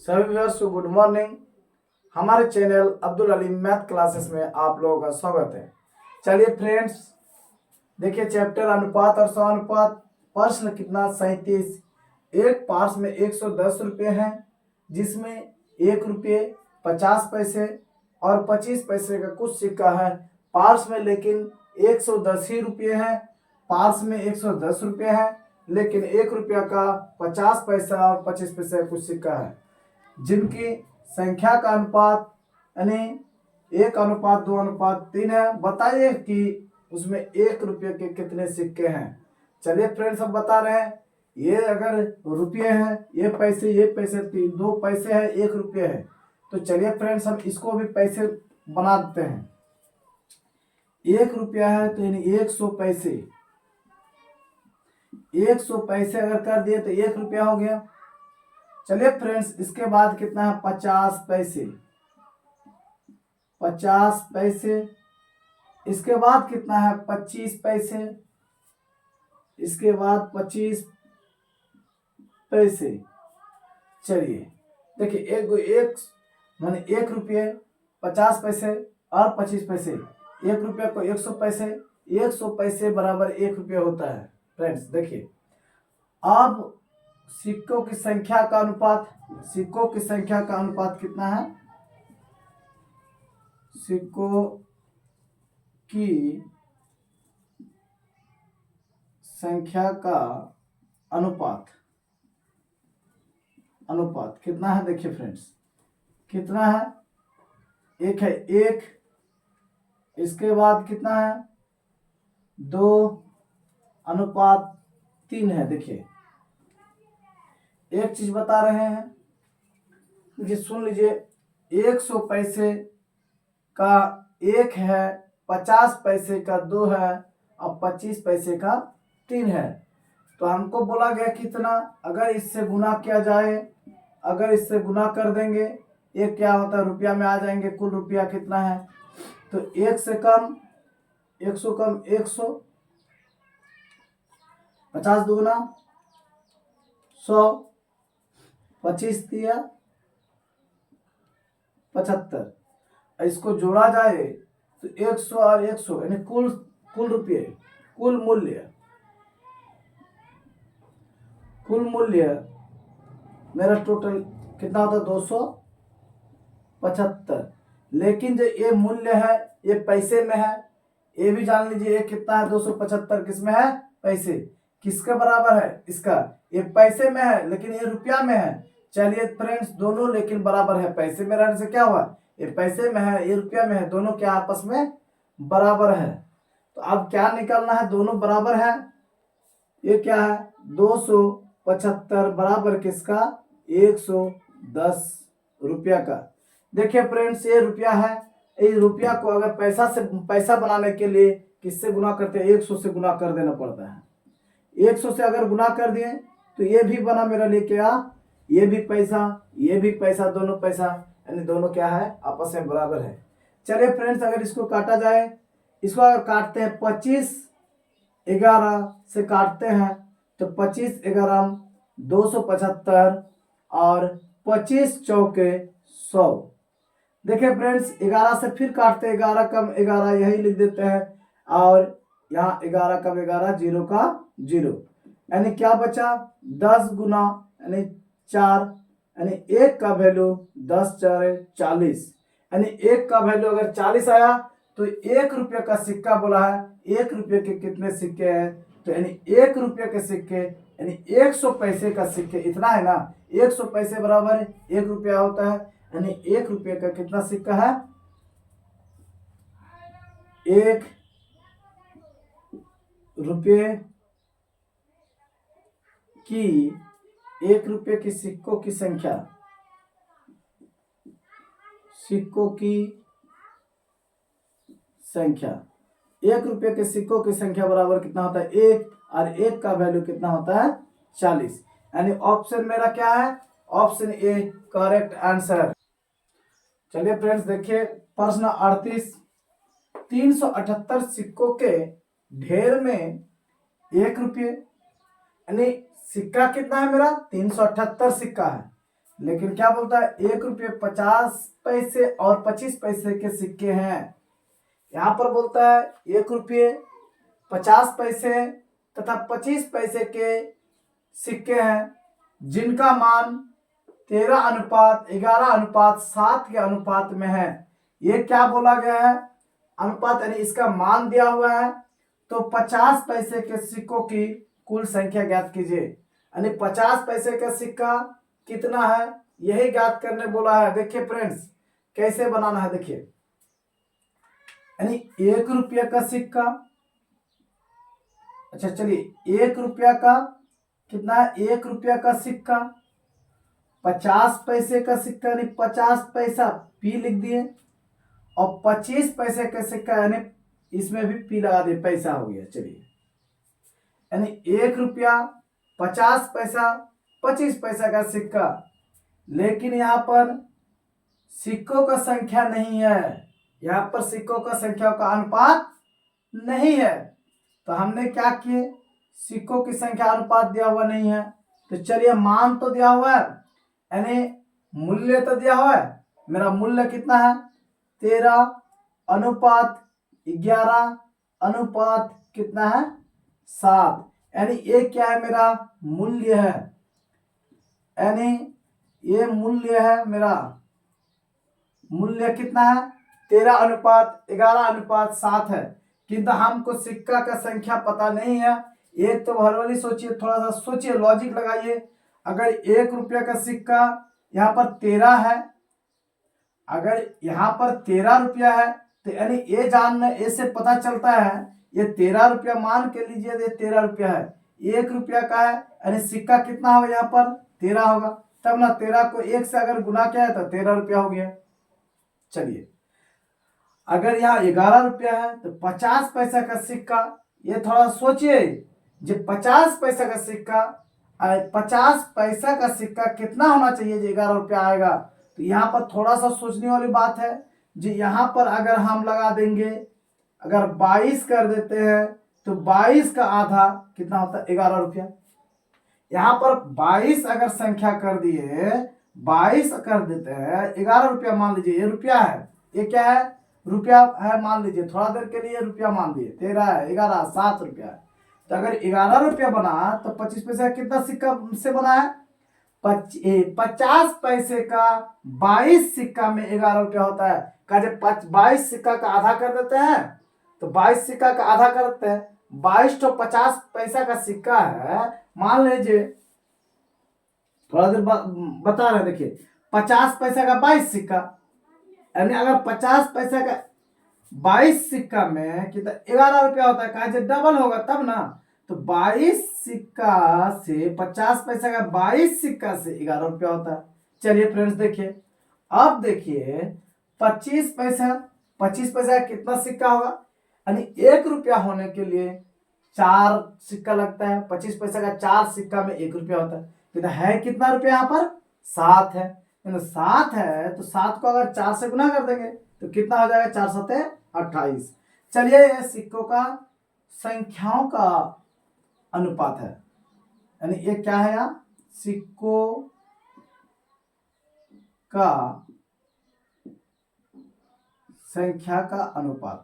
सभी व्यूअर्स को good morning. हमारे channel Abdul Aleem math classes में आप लोगों का स्वागत है। चलिए फ्रेंड्स, देखिए चैप्टर अनुपात और समानुपात, प्रश्न कितना 37। एक पार्स में 110 रुपये हैं, जिसमें 1 रुपये 50 पैसे और 25 पैसे का कुछ सिक्का है। पार्स में लेकिन 110 ही रुपये हैं। पार्स में 110 रुपये हैं, लेकिन 1 रुपया का 50 पैसा और 25 पैसे का कुछ सिक्का है, जिनकी संख्या का अनुपात यानी 1:2:3 है। बताइए कि उसमें 1 रुपये के कितने सिक्के हैं। चलिए फ्रेंड्स, हम बता रहे हैं। ये अगर रुपये हैं, ये पैसे 2 पैसे हैं, 1 रुपये है। तो चलिए फ्रेंड्स, हम इसको भी पैसे बना देते हैं। 1 रुपया है तो यानी 100 पैसे। 100 पैसे अगर कर दिए तो 1 रुपया हो गया। चलिए फ्रेंड्स, इसके बाद कितना है 50 पैसे। 50 पैसे। इसके बाद कितना है 25 पैसे। इसके बाद 25 पैसे। चलिए देखिए, एक माने 1 रुपये 50 पैसे और 25 पैसे। 1 रुपये को 100 पैसे, 100 पैसे बराबर 1 रुपये होता है। फ्रेंड्स देखिए, अब सिक्कों की संख्या का अनुपात, सिक्कों की संख्या का अनुपात कितना है? सिक्कों की संख्या का अनुपात कितना है? देखिए फ्रेंड्स, कितना है? 1 है 1। इसके बाद कितना है 2:3 है। देखिए एक चीज बता रहे हैं, ये सुन लीजिए। 100 पैसे का 1 है, 50 पैसे का 2 है और 25 पैसे का 3 है। तो हमको बोला गया कितना, अगर इससे गुना किया जाए, अगर इससे गुना कर देंगे, एक क्या होता है रुपया में आ जाएंगे। कुल रुपया कितना है? तो 1 से कम 100 कम 100, 50 दुगुना 100, 25 दिया 75। इसको जोड़ा जाए तो 100 और 100 यानी कुल रुपये, कुल मूल्य मेरा टोटल कितना होता है 275। लेकिन जो ये मूल्य है ये पैसे में है। ये भी जान लीजिए, ये कितना है 275 किसमें है? पैसे। किसके बराबर है? इसका। ये पैसे में है लेकिन ये रुपया में है। चलिए फ्रेंड्स, दोनों लेकिन बराबर है। पैसे में रहने से क्या हुआ, ये पैसे में है, ये रुपया में है, दोनों क्या आपस में बराबर है। तो अब क्या निकालना है? दोनों बराबर है। ये क्या है 275 बराबर किसका? 110 रुपया का। देखिए फ्रेंड्स, ये रुपया है। इस रुपया को अगर पैसा बनाने के लिए किससे गुना करते हैं? 100 से गुना कर देना पड़ता है। 100 से अगर गुना कर दिए तो ये भी बना मेरा लेके आ, ये भी पैसा, दोनों पैसा, यानी दोनों क्या है आपस में बराबर है। चलिए फ्रेंड्स, अगर इसको काटा जाए, इसको अगर काटते हैं 25 11 से काटते हैं तो 25 11 275 और 25 चौके 100। देखिए फ्रेंड्स, 11 से फिर काटते हैं, 11 कम 11 यही लिख देते हैं, और यहाँ 11 कम 11 0 का 0, यानी क्या बचा 10 गुना यानी 4, यानी 1 का वैल्यू 10 4 40, यानी 1 का वैल्यू अगर 40 आया तो 1 रुपये का सिक्का बोला है। 1 रुपये के कितने सिक्के हैं? तो यानी 1 रुपये के सिक्के यानी 100 पैसे का सिक्के इतना है ना। 100 पैसे बराबर 1 रुपया होता है, यानी 1 रुपये का कितना सिक्का है? 1 रुपये की 1 रुपये की सिक्कों की संख्या, सिक्कों की संख्या 1 रुपये के सिक्कों की संख्या बराबर कितना होता है? 1, और 1 का वैल्यू कितना होता है? 40। यानी ऑप्शन मेरा क्या है? Option A correct answer. चलिए फ्रेंड्स देखिए, प्रश्न 38। 378 सिक्कों के ढेर में 1 रुपये, यानी सिक्का कितना है मेरा? 378 सिक्का है। लेकिन क्या बोलता है 1 रुपये 50 पैसे और 25 पैसे के सिक्के हैं। यहाँ पर बोलता है 1 रुपये 50 पैसे तथा 25 पैसे के सिक्के हैं जिनका मान 13:11:7 के अनुपात में है। ये क्या बोला गया है, अनुपात यानी इसका मान दिया हुआ है। तो 50 पैसे के सिक्कों की कुल संख्या ज्ञात कीजिए, यानी 50 पैसे का सिक्का कितना है यही ज्ञात करने बोला है। देखिए फ्रेंड्स कैसे बनाना है, देखिए यानी 1 रुपये का सिक्का, अच्छा चलिए 1 रुपया का कितना है, 1 रुपया का सिक्का, 50 पैसे का सिक्का यानी 50 पैसा पी लिख दिए, और 25 पैसे का सिक्का यानी इसमें भी पी लगा दिए, पैसा हो गया। चलिए यानी 1 रुपया 50 पैसा 25 पैसा का सिक्का, लेकिन यहाँ पर सिक्कों का संख्या नहीं है, यहाँ पर सिक्कों का संख्या का अनुपात नहीं है। तो हमने क्या किए, सिक्कों की संख्या अनुपात दिया हुआ नहीं है, तो चलिए मान तो दिया हुआ है यानी मूल्य तो दिया हुआ है। मेरा मूल्य कितना है 13:11 कितना है 7, यानी ये क्या है मेरा मूल्य है, यानी ये मूल्य है मेरा, मूल्य कितना है 13:11:7 है। किंतु हमको सिक्का का संख्या पता नहीं है। एक तो हरवली सोचिए, थोड़ा सा सोचिए, लॉजिक लगाइए। अगर 1 रुपया का सिक्का यहाँ पर 13 है, अगर यहाँ पर 13 रुपया है तो यानी ये जानना, इससे पता चलता है ये 13 रुपया, मान के लीजिए ये 13 रुपया है, 1 रुपया का है, यानी सिक्का कितना होगा यहाँ पर 13 होगा, तब ना 13 को 1 से अगर गुना किया है तो 13 रुपया हो गया। चलिए अगर यहाँ 11 रुपया है तो 50 पैसा का सिक्का, ये थोड़ा सोचिए, जो 50 पैसा का सिक्का, 50 पैसा का सिक्का कितना होना चाहिए जो 11 रुपया आएगा। तो यहाँ पर थोड़ा सा सोचने वाली बात है जी। यहाँ पर अगर हम लगा देंगे, अगर 22 कर देते हैं तो 22 का आधा कितना होता है 11 रुपया। यहाँ पर 22 अगर संख्या कर दिए, 22 कर देते हैं, 11 रुपया मान लीजिए, ये रुपया है, ये क्या है रुपया है मान लीजिए, थोड़ा देर के लिए रुपया मान लिए, 13 है, 11 7 रुपया है। तो अगर 11 रुपया बना तो 25 पैसा कितना सिक्का से बना है 50 पैसे का 22 सिक्का में 11 रुपया होता है। का जब 22 सिक्का का आधा कर देते हैं तो 22 सिक्का का आधा कर देते हैं, 22 तो 50 पैसा का सिक्का है, मान लीजिए, थोड़ा देर बता रहे, देखिए 50 पैसा का 22 सिक्का, यानी अगर 50 पैसा का 22 सिक्का में कितना 11 रुपया होता है, कहा जब डबल होगा तब ना, तो 22 सिक्का से 50 पैसा का 22 सिक्का से 11 रुपया होता है। चलिए फ्रेंड्स देखिए, अब देखिए 25 पैसा कितना सिक्का होगा, यानी 1 रुपया होने के लिए 4 सिक्का लगता है, 25 पैसा का 4 सिक्का में 1 रुपया होता है। तो है कितना रुपया यहाँ पर 7 है, 7 है तो 7 को अगर 4 से गुना कर देंगे तो कितना हो जाएगा 4 7 28। चलिए सिक्कों का संख्याओं का अनुपात है, यानी ये क्या है यार सिक्कों का संख्या का अनुपात,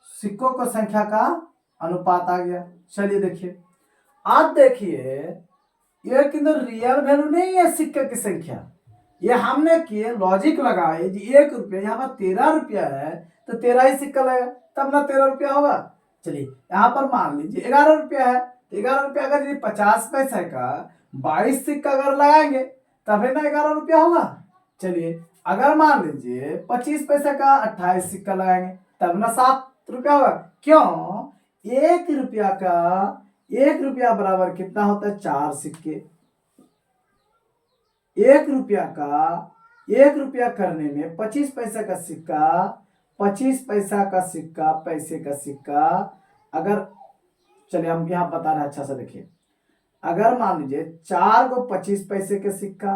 सिक्कों का संख्या का अनुपात आ गया। चलिए देखिए, आप देखिए ये किंतु रियल वैल्यू नहीं है सिक्के की संख्या, ये हमने किए लॉजिक लगाए जी 1 रुपया, यहाँ पर 13 रुपया है तो 13 ही सिक्का लगेगा तब ना 13 रुपया होगा। चलिए यहाँ पर मान लीजिए 11 रुपया है, तो 11 रुपया अगर ये 50 पैसा का 22 सिक्का अगर लगाएंगे तभी ना 11 रुपया होगा। चलिए अगर मान लीजिए 25 पैसा का 28 सिक्का लगाएंगे तब ना 7 रुपया होगा। क्यों, 1 रुपया का 1 रुपया बराबर कितना होता है 4 सिक्के। 1 रुपया का 1 रुपया करने में 25 पैसा का सिक्का, 25 पैसा का सिक्का, पैसे का सिक्का, अगर चलिए हम यहाँ बता रहे हैं अच्छा से देखिए, अगर मान लीजिए 4 को 25 पैसे के सिक्का,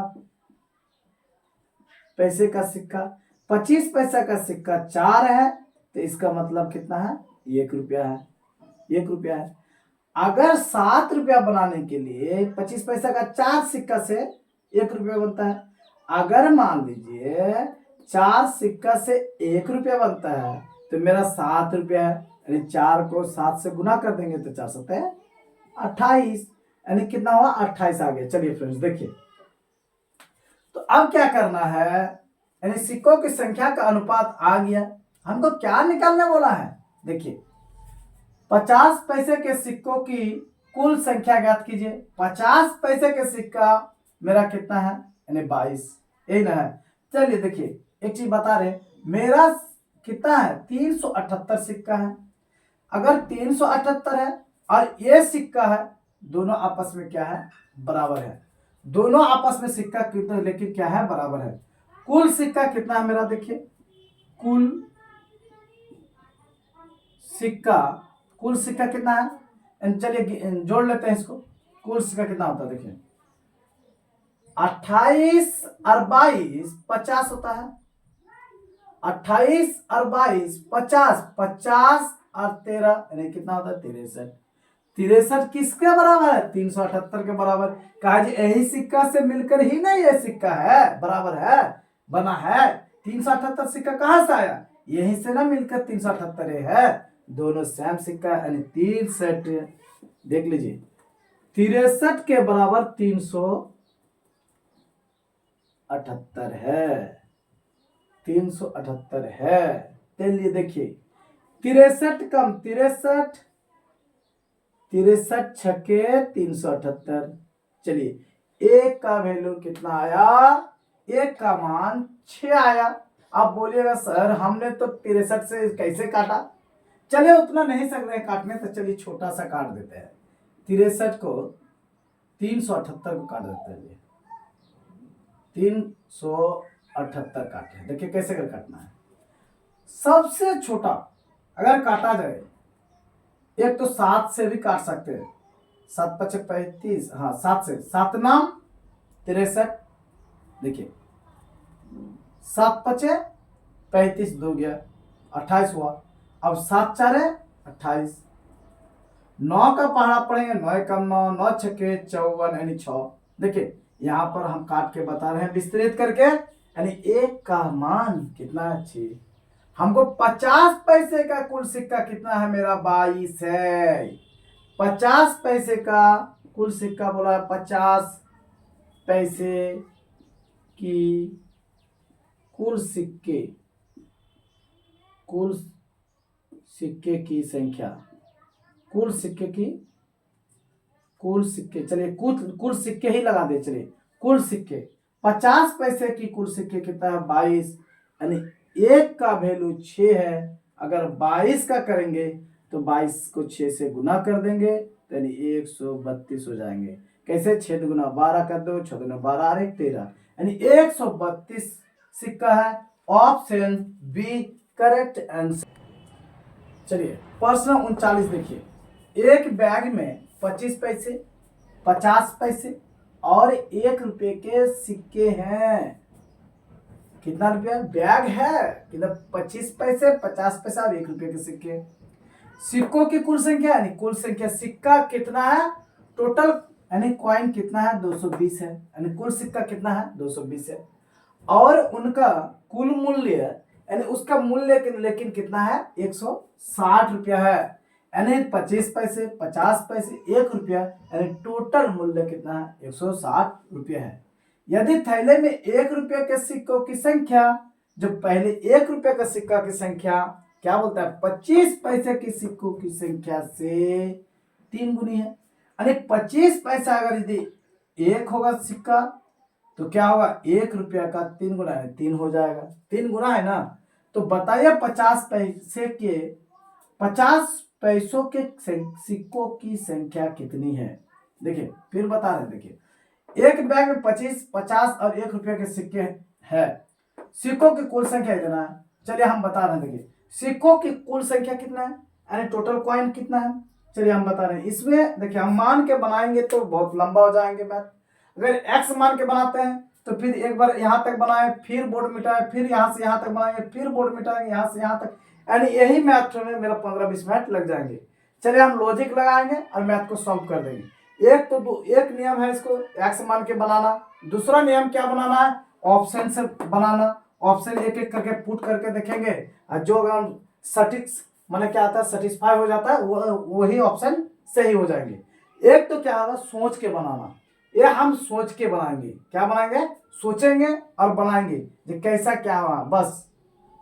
पैसे का सिक्का, 25 पैसा का सिक्का 4 है तो इसका मतलब कितना है 1 रुपया है, 1 रुपया है। अगर 7 रुपया बनाने के लिए 25 पैसा का 4 सिक्का से 1 रुपया बनता है। अगर मान लीजिए 4 सिक्का से 1 रुपया बनता है तो मेरा 7 रुपया है, यानी 4 को 7 से गुना कर देंगे तो 4 7 28, यानी कितना हुआ 28 आ गया। चलिए फ्रेंड्स देखिए, तो अब क्या करना है, यानी सिक्कों की संख्या का अनुपात आ गया। हमको क्या निकालने बोला है, देखिए 50 पैसे के सिक्कों की कुल संख्या ज्ञात कीजिए। 50 पैसे के सिक्का मेरा कितना है, यानी 22, यही ना है। चलिए देखिए एक चीज बता रहे, मेरा कितना है 378 सिक्का है। अगर 378 है और ये सिक्का है, दोनों आपस में क्या है, बराबर है। दोनों आपस में सिक्का कितना, लेकिन क्या है, बराबर है। कुल सिक्का कितना है मेरा, देखिए कुल सिक्का कितना है, चलिए जोड़ लेते हैं इसको। कुल सिक्का कितना होता है, देखिए 28 और 22 50 होता है। 28 और 22 50, 50 और 13 यानी कितना होता है 63। 63 किसके बराबर है, 378 के बराबर। कहा जी यही सिक्का से मिलकर ही ना ये सिक्का है, बराबर है, बना है। 378 सिक्का कहां से आया, यहीं से ना मिलकर 378 है। दोनों सेम सिक्का, यानी 63, देख लीजिए 63 के बराबर 378 है, 378 है। चलिए देखिए 63 कम 63, 63 छके 378। चलिए एक का वैल्यू कितना आया, एक का मान 6 आया। आप बोलिएगा सर हमने तो 63 से कैसे काटा, चलिए उतना नहीं सक रहे काटने, तो चलिए छोटा सा काट देते हैं। 63 को 378 को काट देते हैं, 378 काटे। देखिए कैसे कर काटना है। सबसे छोटा अगर काटा जाए, एक तो 7 से भी काट सकते हैं, 7 5 35, हाँ 7 से, 7 नाम 63, देखिए 7 5 35, 2 गया 28 हुआ। अब 7 4 28, 9 का पहाड़ा पड़ेंगे, 9 कम 9, 9 छक्के 54, यानी 6। देखिए यहाँ पर हम काट के बता रहे हैं विस्तृत करके, यानी एक का मान कितना है 6। हमको 50 पैसे का कुल सिक्का कितना है, मेरा 22 है। 50 पैसे का कुल सिक्का बोला है, 50 पैसे की कुल सिक्के की संख्या, कुल सिक्के, चलिए कुल सिक्के ही लगा दे। चलिए कुल सिक्के 50 पैसे की कुल सिक्के कितना है 22, यानी एक का वैल्यू 6 है। अगर 22 का करेंगे तो 22 को 6 से गुना कर देंगे, यानी 132 हो जाएंगे। कैसे, 6 गुना 12 कर दो, 6 गुना 12 और 13, यानी 132 सिक्का है। Option B correct answer. चलिए प्रश्न 39 देखिए, एक बैग में 25 पैसे, 50 पैसे और 1 रुपये के सिक्के हैं। कितना रुपया बैग है, कितना 25 पैसे, 50 पैसा और 1 रुपये के सिक्के। सिक्कों की कुल संख्या, यानी कुल संख्या सिक्का कितना है टोटल, यानी कॉइन कितना है 220 है, यानी कुल सिक्का कितना है 220 है। और उनका कुल मूल्य, यानी उसका मूल्य लेकिन कितना है 160 रुपया है, यानी 25 पैसे, 50 पैसे, 1 रुपया, यानी टोटल मूल्य कितना है 160 रुपया है। यदि थैले में 1 रुपये के सिक्कों की संख्या, जो पहले 1 रुपये का सिक्का की संख्या क्या बोलता है 25 पैसे की सिक्कों की संख्या से 3 गुनी है, यानी 25 पैसा अगर यदि 1 होगा सिक्का तो क्या होगा 1 रुपया का 3 गुना है, 3 हो जाएगा, 3 गुना है ना। तो बताइए 50 पैसों के सिक्कों की संख्या कितनी है। देखिए फिर बता रहे, देखिए एक बैग में 25, 50 और 1 रुपये के सिक्के है। सिक्कों की कुल संख्या इतना है। चलिए हम बता रहे हैं, देखिए सिक्कों की कुल संख्या कितना है, यानी टोटल कॉइन कितना है। चलिए हम बता रहे हैं, इसमें देखिए हम मान के बनाएंगे तो बहुत लंबा हो जाएंगे मैथ। अगर एक्स मान के बनाते हैं तो फिर एक बार यहाँ तक बनाए, फिर बोर्ड मिटाए, फिर यहाँ से यहाँ तक बनाएंगे, फिर बोर्ड मिटाएंगे यहाँ से यहाँ तक, यानी यही मैथ में मेरा 15-20 मिनट लग जाएंगे। चलिए हम लॉजिक लगाएंगे और मैथ को सॉल्व कर देंगे। एक नियम है इसको एक्स मान के बनाना, दूसरा नियम क्या बनाना है, ऑप्शन से बनाना। ऑप्शन एक एक करके पुट करके देखेंगे और जो अगर सटीक माने क्या आता है, सेटिस्फाई हो जाता है, वही ऑप्शन सही हो जाएंगे। एक तो क्या होगा, सोच के बनाना, ये हम सोच के बनाएंगे। क्या बनाएंगे, सोचेंगे और बनाएंगे कि कैसा क्या हुआ, बस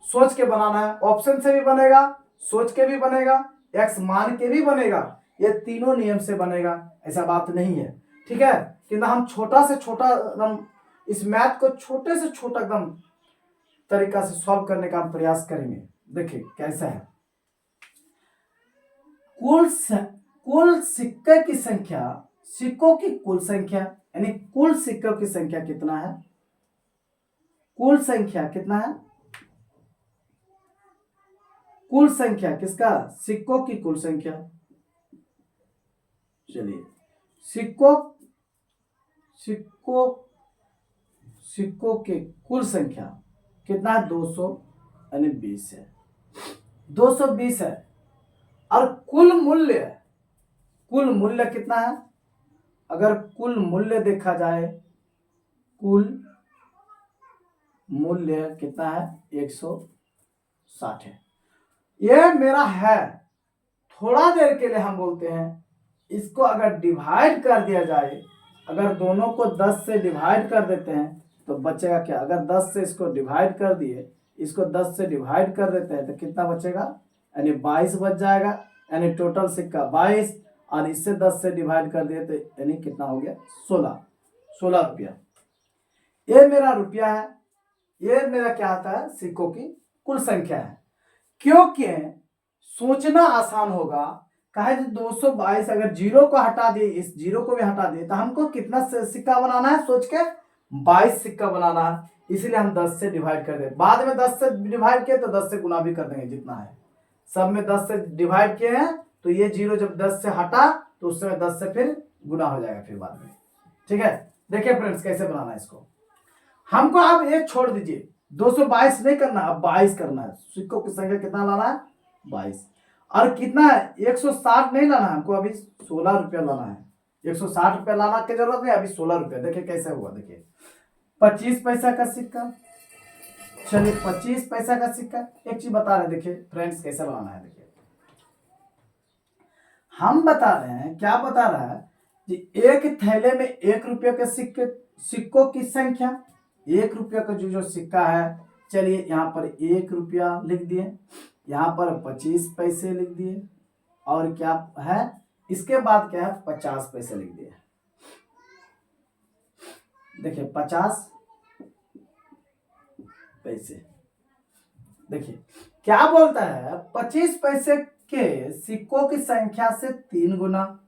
सोच के बनाना है। ऑप्शन से भी बनेगा, सोच के भी बनेगा, एक्स मान के भी बनेगा, ये तीनों नियम से बनेगा, ऐसा बात नहीं है, ठीक है। किंतु हम छोटा से छोटा एकदम इस मैथ को छोटे से छोटा एकदम तरीका से सॉल्व करने का हम प्रयास करेंगे। देखिए कैसा है, कुल सिक्के की संख्या, सिक्कों की कुल संख्या यानी कुल सिक्कों की संख्या कितना है, कुल संख्या कितना है, कुल संख्या किसका, सिक्कों की कुल संख्या। चलिए सिक्कों सिक्कों सिक्कों के कुल संख्या कितना है, 220 है, 220 है। और कुल मूल्य कितना है, अगर कुल मूल्य देखा जाए, कुल मूल्य कितना है, 160 है। ये मेरा है, थोड़ा देर के लिए हम बोलते हैं इसको अगर डिवाइड कर दिया जाए, अगर दोनों को 10 से डिवाइड कर देते हैं तो बचेगा क्या, अगर 10 से इसको डिवाइड कर दिए, इसको 10 से डिवाइड कर देते हैं तो कितना बचेगा, यानी 22 बच जाएगा, यानी टोटल सिक्का 22, और इससे 10 से डिवाइड कर दिए तो यानी कितना हो गया, 16 रुपया। ये मेरा रुपया है, ये मेरा क्या आता है, सिक्कों की कुल संख्या है। क्योंकि सोचना आसान होगा, कहे 222, अगर जीरो को हटा दिए, इस जीरो को भी हटा दिए, तो हमको कितना सिक्का बनाना है, सोच के 22 सिक्का बनाना है, इसलिए हम 10 से डिवाइड कर दे। बाद में 10 से डिवाइड किए तो 10 से गुना भी कर देंगे, जितना है सब में 10 से डिवाइड किए हैं, तो ये जीरो जब 10 से हटा तो उस समय 10 से फिर गुना हो जाएगा फिर बाद में, ठीक है। देखिए फ्रेंड्स कैसे बनाना है इसको, हमको अब एक छोड़ दीजिए, 222 नहीं करना, अब 22 करना है। सिक्कों की संख्या कितना लाना है, 22, और कितना है, 160 नहीं लाना है हमको, अभी 16 रुपया लाना है। 160 रुपया लाना की जरूरत नहीं, अभी 16 रुपया। देखिए कैसे हुआ, देखिए 25 पैसा का सिक्का, चलिए 25 पैसा का सिक्का। एक चीज बता रहे, देखिए फ्रेंड्स कैसे बनाना है। देखिए हम बता रहे हैं, क्या बता रहा है कि एक थैले में 1 रुपये के सिक्कों की संख्या, 1 रुपये का जो सिक्का है, चलिए यहाँ पर 1 रुपया लिख दिए, यहाँ पर 25 पैसे लिख दिए, और क्या है इसके बाद क्या है, 50 पैसे लिख दिए। देखिए 50 पैसे, देखिए क्या बोलता है, 25 पैसे के सिक्कों की संख्या से 3 गुना,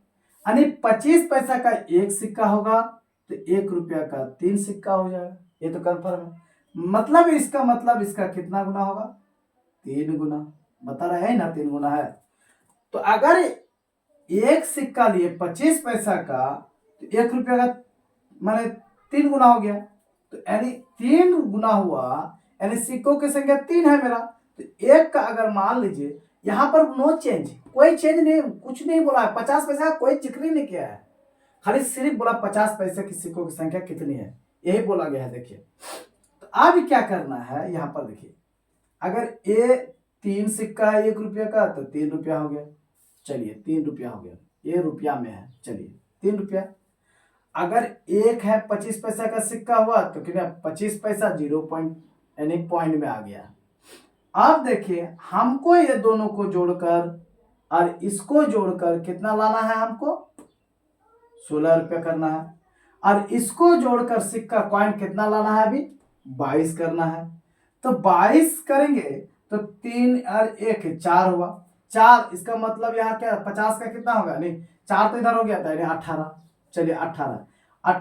यानी 25 पैसा का एक सिक्का होगा तो 1 रुपया का 3 सिक्का हो जाएगा, ये तो कंफर्म है। मतलब इसका कितना गुना होगा, 3 गुना। बता रहे हैं ना, 3 गुना है। तो अगर एक सिक्का लिए 25 पैसा का, तो 1 रुपया का माने 3 गुना हो गया, तो यानी 3 गुना हुआ, यानी सिक्कों की संख्या 3 है मेरा। तो एक का अगर मान लीजिए, यहाँ पर नो चेंज, कोई चेंज नहीं, कुछ नहीं बोला है, 50 पैसा का कोई जिक्र नहीं किया है, खाली सिर्फ बोला 50 पैसे की सिक्कों की संख्या कितनी है, यही बोला गया है। देखिए तो अब क्या करना है, यहाँ पर देखिए, अगर ये 3 सिक्का है 1 रुपये का, तो 3 रुपया हो गया, चलिए 3 रुपया हो गया, ये रुपया में है, चलिए 3 रुपया। अगर एक है 25 पैसा का सिक्का हुआ, तो कितना, 25 पैसा 0 पॉइंट यानी पॉइंट में आ गया। अब देखिए हमको ये दोनों को जोड़कर और इसको जोड़कर कितना लाना है, हमको 16 रुपया करना है, और इसको जोड़कर सिक्का कॉइन कितना लाना है, अभी 22 करना है। तो 22 करेंगे तो 3 और 1 4 हुआ, 4, इसका मतलब यहाँ क्या 50 का कितना होगा, नहीं 4 तो इधर हो गया था, यानी 18। चलिए 18 और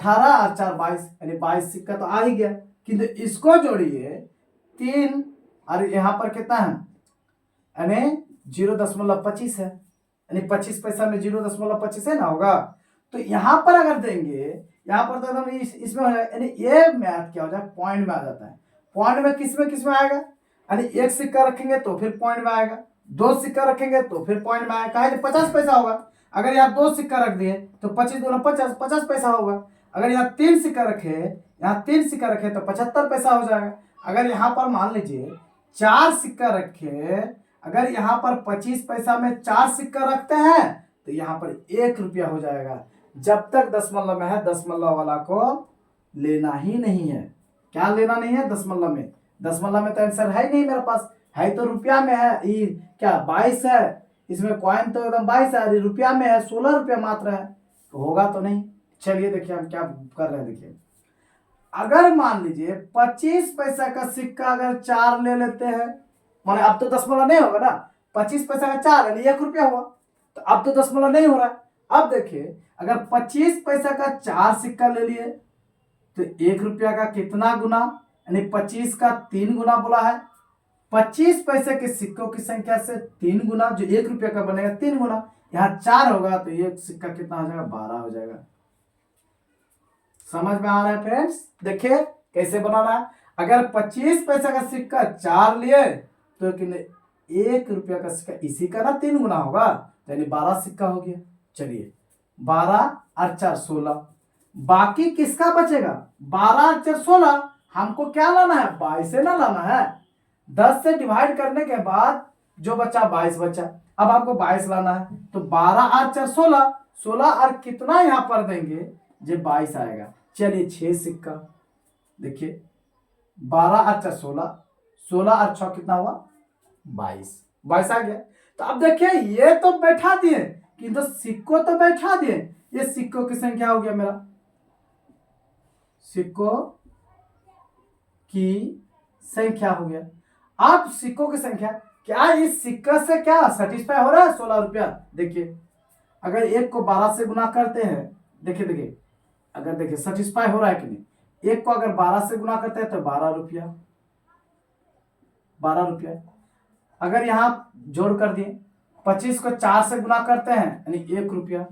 4 22, यानी 22 सिक्का तो आ ही गया। किंतु इसको जोड़िए 3 और यहाँ पर कितना है, यानी 0.25 है, यानी 25 पैसा में 0.25 है ना होगा। तो यहाँ पर अगर देंगे, यहाँ पर तो एकदम इसमें हो जाएगा, यानी ये मैथ क्या हो जाए, पॉइंट में आ जाता है। पॉइंट में किस में आएगा, यानी एक सिक्का रखेंगे तो फिर पॉइंट में आएगा, दो सिक्का रखेंगे तो फिर पॉइंट में आएगा, है 50 पैसा होगा। अगर यहाँ दो सिक्का रख दिए तो 25 दूना 50, 50 पैसा होगा। अगर यहाँ तीन सिक्का रखे, यहाँ तीन सिक्का रखे तो 75 पैसा हो जाएगा। अगर यहाँ पर मान लीजिए चार सिक्का रखे, अगर यहाँ पर 25 पैसा में चार सिक्का रखते हैं तो यहाँ पर 1 रुपया हो जाएगा। जब तक दशमलव में है दशमलव वाला को लेना ही नहीं है। क्या लेना नहीं है? दशमलव में। दशमलव में तो आंसर है ही नहीं मेरे पास, है तो रुपया में है। ये क्या 22 है, इसमें कॉइन तो एकदम 22 है, अरे रुपया में है 16 रुपया मात्र है, तो होगा तो नहीं। चलिए देखिए हम क्या कर रहे हैं। देखिए अगर मान लीजिए 25 पैसा का सिक्का अगर चार ले लेते हैं, माने अब तो दशमलव नहीं होगा ना, 25 पैसा का चार यानी 1 रुपया हुआ, तो अब तो दशमलव नहीं हो रहा है। अब देखिए अगर 25 पैसा का चार सिक्का ले लिए तो 1 रुपया का कितना गुना, यानी 25 का 3 गुना बोला है। 25 पैसे के सिक्कों की संख्या से 3 गुना, जो 1 रुपया का बनेगा 3 गुना, यहाँ 4 होगा तो ये सिक्का कितना हो जाएगा? 12 हो जाएगा। समझ में आ रहा है फ्रेंड्स? देखिए कैसे बनाना है। अगर 25 पैसा का सिक्का चार लिए तो 1 रुपया का सिक्का इसी का ना 3 गुना होगा, यानी 12 सिक्का हो गया। चलिए 12 और 4 16, बाकी किसका बचेगा? 12 और 4 16। हमको क्या लाना है? 22 से ना लाना है। 10 से डिवाइड करने के बाद जो बचा 22 बचा, अब हमको 22 लाना है। तो 12 और 4 16, 16 और कितना यहाँ पर देंगे? जो 22 आएगा। चलिए 6 सिक्का, देखिए 12 और 4 16, 16 और 6 कितना हुआ? 22, 22 आ गया। तो अब देखिए ये तो बैठा दिए किंतु सिक्कों तो बैठा दिए। ये सिक्कों की संख्या हो गया मेरा, सिक्कों की संख्या हो गया। अब सिक्कों की संख्या, क्या इस सिक्का से क्या सेटिस्फाई हो रहा है? 16 रुपया। देखिए अगर एक को 12 से गुना करते हैं, देखिए देखिए अगर देखिए सेटिस्फाई हो रहा है कि नहीं। एक को अगर 12 से गुना करते हैं तो 12 रुपया, 12 रुपया। अगर यहां जोड़ कर दिए 25 को 4 से गुना करते हैं यानी 1 रुपया,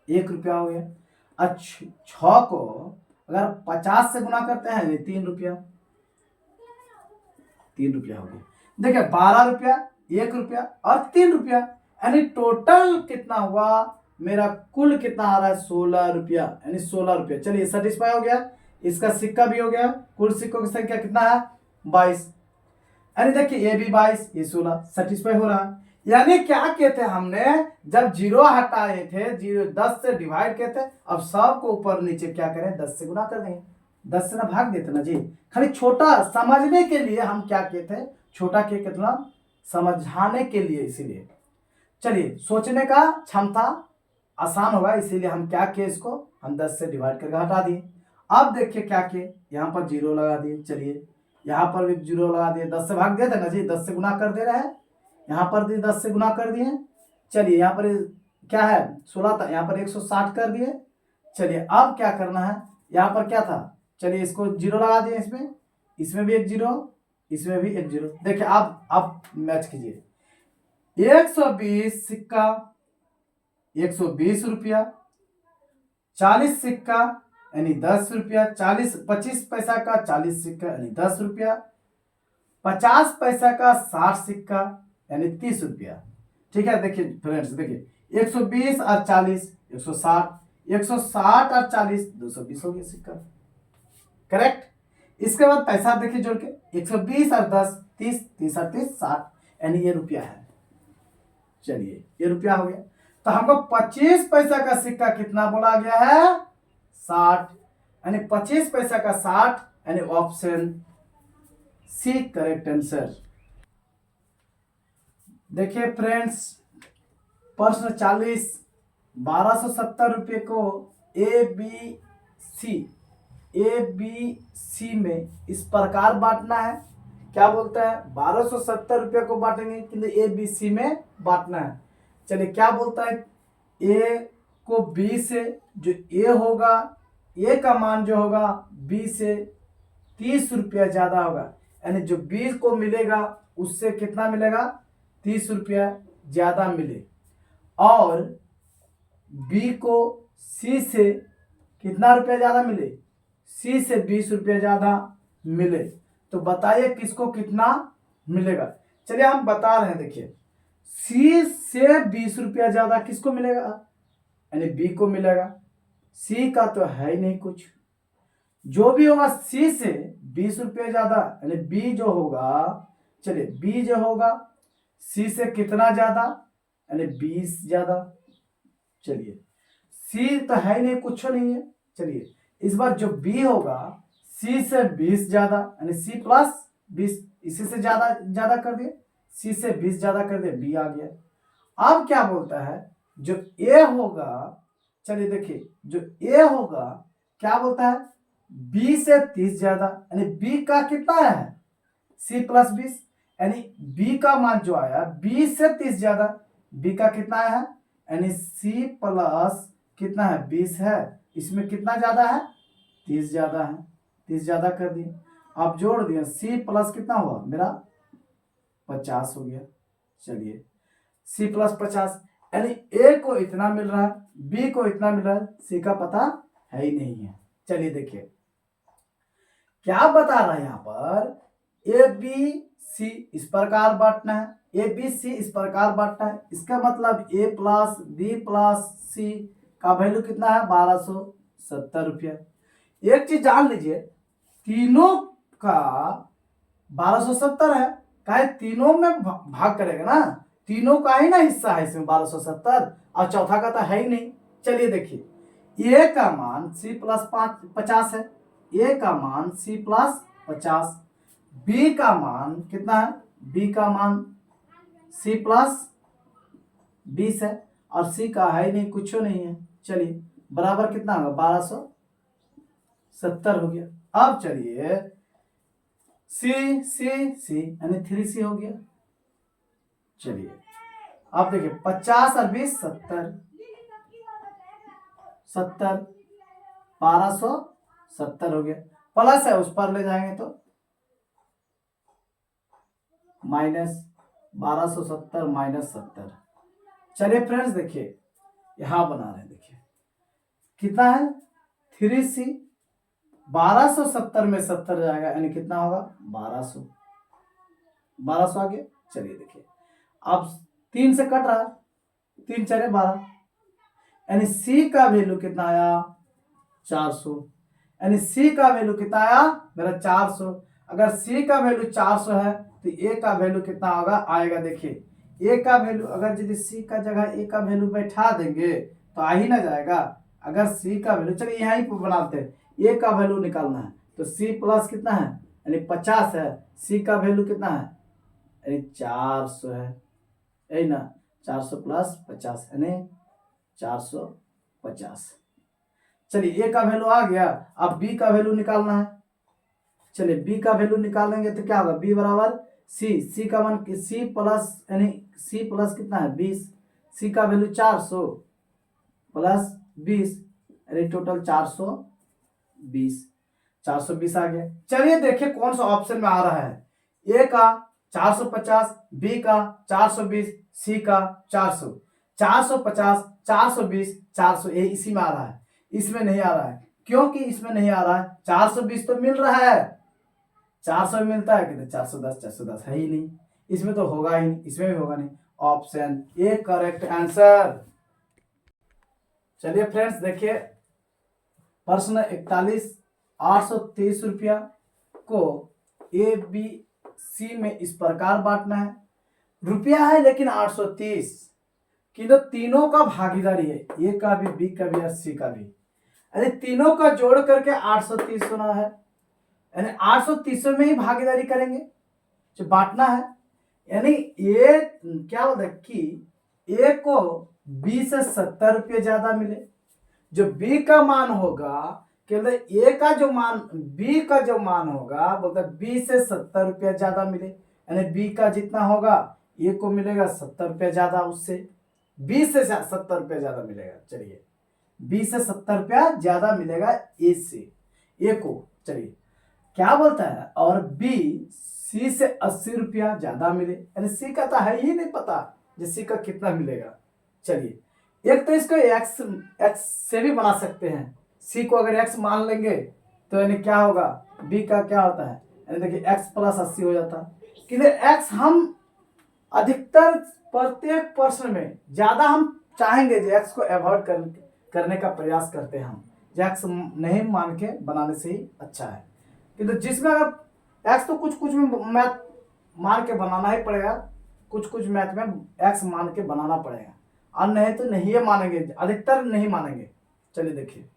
1 रुपया हो गया। और 6 को अगर 50 से गुना करते हैं यानी 3 रुपया, 3 रुपया हो गया। देखिए 12 रुपया, 1 रुपया और 3 रुपया, यानी टोटल कितना हुआ मेरा? कुल कितना आ रहा है? 16 रुपया, यानी 16 रुपया। चलिए सेटिस्फाई हो गया, इसका सिक्का भी हो गया। कुल सिक्कों की संख्या कितना है? 22। यानी देखिए ये भी 22, ये 16, सेटिस्फाई हो रहा है। यानी क्या कहते हैं हमने, जब जीरो हटाए थे, जीरो 10 से डिवाइड किए थे, अब सबको ऊपर नीचे क्या करें? 10 से गुना कर देंगे। 10 से ना भाग देते ना जी, खाली छोटा समझने के लिए हम क्या किए थे, छोटा के कितना समझाने के लिए, इसीलिए। चलिए सोचने का क्षमता आसान होगा, इसीलिए हम क्या किए, इसको हम 10 से डिवाइड करके हटा दिए। अब देखिए क्या किए, यहाँ पर जीरो लगा दिए। चलिए यहाँ पर भी जीरो लगा दिए, 10 से भाग दिए थे ना जी, 10 से गुना कर दे रहे हैं। यहाँ पर भी 10 से गुना कर दिए। चलिए यहाँ पर क्या है? 16 था, यहाँ पर 160 कर दिए। चलिए अब क्या करना है, यहाँ पर क्या था? चलिए इसको जीरो लगा दिए, इसमें, इसमें भी एक जीरो, इसमें भी एक जीरो। देखिए अब मैच कीजिए। 120 सिक्का 120 रुपया, 40 सिक्का यानी 10 रुपया, 25 पैसा का 40 सिक्का यानी 10 रुपया, 50 पैसा का 60 सिक्का यानी 30 रुपया। ठीक है, देखिए फ्रेंड्स, देखिए 120 और 40 160, 160 और 40 220 हो गया सिक्का। करेक्ट। इसके बाद पैसा देखिए जोड़ के 120 और 10 30, 30 और 30 60, यानी ये रुपया है। चलिए ये रुपया हो गया। तो हमको 25 पैसा का सिक्का कितना बोला गया है? 60, यानी 25 पैसा का 60, यानी ऑप्शन सी करेक्ट आंसर। देखिए फ्रेंड्स, प्रश्न 40, 1270 रुपये को ए बी सी में इस प्रकार बांटना है। क्या बोलते हैं? 1270 रुपये को बांटेंगे किंतु ए बी सी में बांटना है। चलिए क्या बोलता है? ए को बी से, जो ए होगा, ए का मान जो होगा बी से 30 रुपया ज्यादा होगा, यानी जो बी को मिलेगा उससे कितना मिलेगा? 30 रुपया ज्यादा मिले। और बी को सी से कितना रुपया ज्यादा मिले? सी से 20 रुपया ज्यादा मिले। तो बताइए किसको कितना मिलेगा? चलिए हम बता रहे हैं, देखिए सी से 20 रुपया ज्यादा किसको मिलेगा, यानी बी को मिलेगा। सी का तो है ही नहीं कुछ, जो भी होगा सी से 20 रुपया ज्यादा, यानी बी जो होगा, चलिए बी जो होगा सी से कितना ज्यादा, यानी 20 ज्यादा। चलिए सी तो है ही नहीं, कुछ नहीं है। चलिए इस बार जो बी होगा सी से 20 ज्यादा, यानी सी प्लस 20, इसी से ज्यादा ज्यादा कर दिए, सी से 20 ज्यादा कर दिए, बी आ गया। अब क्या बोलता है, जो ए होगा, चलिए देखिए जो ए होगा क्या बोलता है, बी से 30 ज्यादा, यानी बी का कितना है, सी प्लस 20, यानी बी का मान जो आया 20 से 30 ज्यादा, बी का कितना है, यानी सी प्लस कितना है 20 है, इसमें कितना ज्यादा है 30 ज्यादा है, 30 ज्यादा कर दिए। आप जोड़ दिए, सी प्लस कितना हुआ मेरा 50 हो गया। चलिए सी प्लस 50, यानी ए को इतना मिल रहा है, बी को इतना मिल रहा है, सी का पता है ही नहीं है। चलिए देखिए क्या बता रहा है यहाँ पर, ए बी सी इस प्रकार बांटना है, ए बी सी इस प्रकार बांटना है, इसका मतलब ए प्लस बी प्लस सी का वैल्यू कितना है 1270 रुपया। एक चीज जान लीजिए, तीनों का 1270 है, काहे तीनों में भाग करेगा ना, तीनों का ही ना हिस्सा है इसमें 1270, और चौथा का तो है ही नहीं। चलिए देखिए ए का मान सी प्लस 50 है, ए का मान सी प्लस 50, बी का मान कितना है, बी का मान सी प्लस 20 है, और सी का है ही नहीं, कुछ नहीं है। चलिए बराबर कितना होगा 1270 हो गया। अब चलिए सी सी सी यानी 3C हो गया। चलिए अब देखिए 50 और 20 70, 1270 हो गया, प्लस है उस पर ले जाएंगे तो माइनस 1270 माइनस 70। चलिए फ्रेंड्स देखिए यहां बना रहे हैं, देखिए कितना है 3C, 1270 में 70 जाएगा, यानी कितना होगा 1200 आ गया। चलिए देखिए अब 3 से कट रहा, 3 चले 12, यानी सी का वैल्यू कितना आया 400, यानी सी का वैल्यू कितना आया मेरा 400। अगर सी का वैल्यू 400 है तो ए का वैल्यू कितना होगा आएगा, देखिए ए का वैल्यू अगर यदि सी का जगह ए का वैल्यू बैठा देंगे तो आ ही ना जाएगा। अगर सी का वैल्यू, चलिए यहाँ ही बनाते हैं, ए का वैल्यू निकालना है तो सी प्लस कितना है यानी 50 है, सी का वैल्यू कितना है यानी 400 है, यही ना 400 प्लस 50 यानी 450। चलिए ए का वैल्यू आ गया, अब बी का वैल्यू निकालना है। चलिए बी का वैल्यू निकालेंगे तो क्या होगा, बी बराबर सी, सी का मान सी प्लस यानी सी प्लस कितना है 20, सी का वैल्यू 400 प्लस 20 यानी टोटल 420, 420 आ गया। चलिए देखिए कौन सा ऑप्शन में आ रहा है, ए का 450, बी का 420, सी का 400, 450 420 400, ये इसी में आ रहा है, इसमें नहीं आ रहा है। क्योंकि इसमें नहीं आ रहा है, 420 तो मिल रहा है, 400 मिलता है कितने 410, 410 है ही नहीं, इसमें तो होगा ही नहीं, इसमें भी होगा नहीं। Option A correct answer. चलिए फ्रेंड्स देखिए प्रश्न 41, 830 रुपया को ए बी सी में इस प्रकार बांटना है, रुपया है लेकिन 830, किंतु तीनों का भागीदारी है, ए का भी बी का भी और सी का भी, यानी तीनों का जोड़ करके 830 होना है, यानी 830 में ही भागीदारी करेंगे जो बांटना है। यानी ए क्या होता है कि ए को बी से 70 रुपये ज्यादा मिले, जो बी का मान होगा केवल ए का जो मान बी का जो मान होगा बोलते बी से 70 रुपया ज्यादा मिले, यानी बी का जितना होगा ए को मिलेगा 70 रुपया ज्यादा, उससे बी से 70 रुपया ज्यादा मिलेगा। चलिए बी से 70 रुपया ज्यादा मिलेगा ए से, ए को। चलिए क्या बोलता है, और बी सी से 80 रुपया ज्यादा मिले, यानी सी का तो है ही नहीं पता जो सी का कितना मिलेगा। चलिए एक तो इसको एक्स से भी बना सकते हैं, सी को अगर एक्स मान लेंगे तो यानी क्या होगा बी का क्या होता है, यानी देखिए एक्स प्लस 80 हो जाता है, किंतु एक्स हम अधिकतर प्रत्येक प्रश्न में ज्यादा हम चाहेंगे जो एक्स को अवॉइड करने का प्रयास करते हैं हम, जो एक्स नहीं मान के बनाने से ही अच्छा है। किंतु जिसमें अगर एक्स तो कुछ कुछ में मैथ मान के बनाना ही पड़ेगा, कुछ कुछ मैथ में एक्स मान के बनाना पड़ेगा, और नहीं तो नहीं ये मानेंगे, अधिकतर नहीं मानेंगे। चलिए देखिए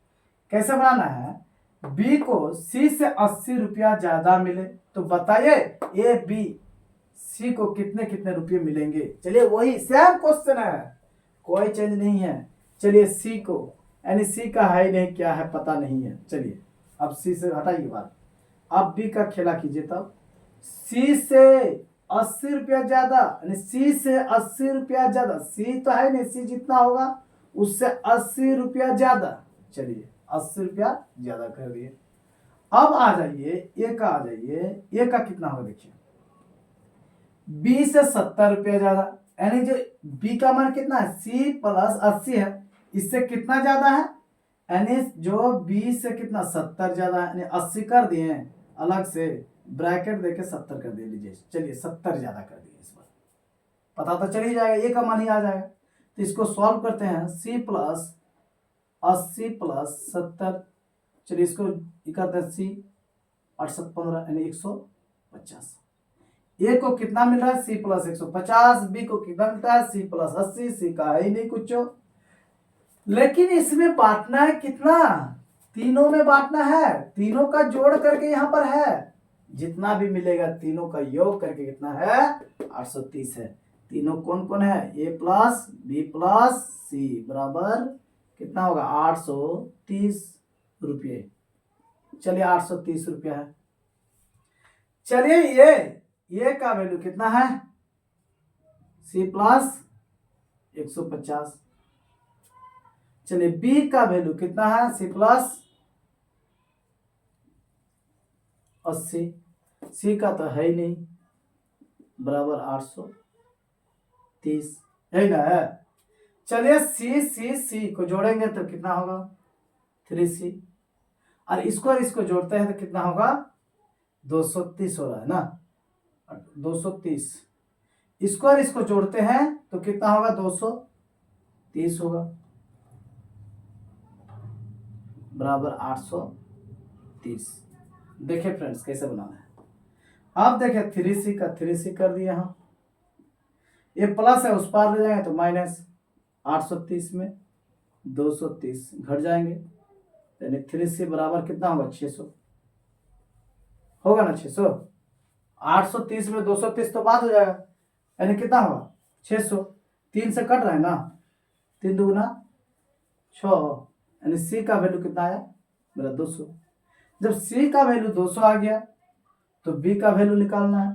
कैसे बनाना है। बी को सी से 80 रुपया ज्यादा मिले तो बताइए ए बी सी को कितने कितने रुपये मिलेंगे। चलिए वही सेम क्वेश्चन है, कोई चेंज नहीं है। चलिए सी को, यानी सी का है ही नहीं, क्या है पता नहीं है। चलिए अब सी से हटाइए बात, अब बी का खेला कीजिए। तब सी से 80 रुपया ज्यादा, यानी सी से 80 रुपया ज्यादा, सी तो है नहीं, सी जितना होगा उससे 80 रुपया ज्यादा। चलिए 80 रुपया ज्यादा कर दिए। अब आ जाइए ए का, आ जाइए ए का कितना होगा देखिए, बी से 70 रुपया ज्यादा, यानी जो बी का मान कितना है, सी प्लस 80 है, इससे कितना ज्यादा है, यानी जो बी से कितना 70 ज्यादा है, यानी 80 कर दिए अलग से ब्रैकेट देके 70 कर दे लीजिए। चलिए 70 ज्यादा कर दिए, इस बार पता तो चल ही जाएगा, ए का मान ही आ जाएगा। तो इसको सॉल्व करते हैं, सी प्लस 80 प्लस 70, चलिए इसको करते हैं सी 8 15 यानी 150। ए को कितना मिल रहा है, सी प्लस 150, बी को कितना मिलता है, सी प्लस 80, सी का है ही नहीं कुछ। लेकिन इसमें बांटना है कितना, तीनों में बांटना है, तीनों का जोड़ करके यहाँ पर है, जितना भी मिलेगा तीनों का योग करके कितना है, 830 है। तीनों कौन कौन है, ए प्लस बी प्लस सी बराबर कितना होगा, 830 रुपये। चलिए 830 रुपया है। चलिए ये का वैल्यू कितना है, सी प्लस 150। चलिए बी का वैल्यू कितना है, सी प्लस 80, सी का तो है ही नहीं, बराबर 830 है ना है। चलिए सी को जोड़ेंगे तो कितना होगा, 3c, और इसको जोड़ते हैं तो कितना होगा, 230 हो रहा है ना, 230। इसको जोड़ते हैं तो कितना होगा, 230 होगा, बराबर 830। देखिए फ्रेंड्स कैसे बनाना है। अब देखिए 3c का 3c कर दिया, यहाँ ये प्लस है, उस पार ले जाएंगे तो माइनस, 830 में 230 घट जाएंगे, यानी 3c बराबर कितना होगा, 600 होगा ना, 600। 830 में 230 तो बात हो जाएगा, यानी कितना होगा, 600। 3 से कट रहा है ना, 3 दूना 6, यानी सी का वैल्यू कितना आया मेरा, 200। जब सी का वैल्यू 200 आ गया तो बी का वैल्यू निकालना है,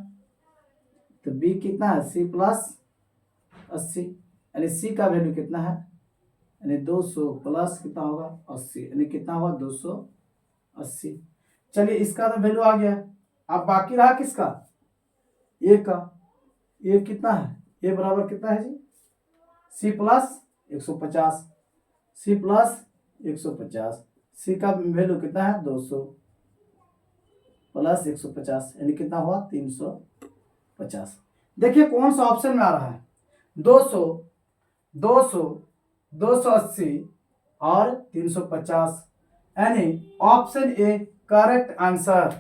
तो बी कितना है, सी प्लस 80, यानी सी का वैल्यू कितना है, यानी 200 प्लस कितना होगा, 80, यानी कितना होगा, 280। चलिए इसका तो वैल्यू आ गया। अब बाकी रहा किसका, ए का, ए कितना है, ए बराबर कितना है जी, सी प्लस 150, सी प्लस 150, सी का वैल्यू कितना है, 200 प्लस 150, यानी कितना हुआ, 350। देखिए कौन सा ऑप्शन में आ रहा है, 200, 200, 280 और 350, यानी ऑप्शन ए करेक्ट आंसर।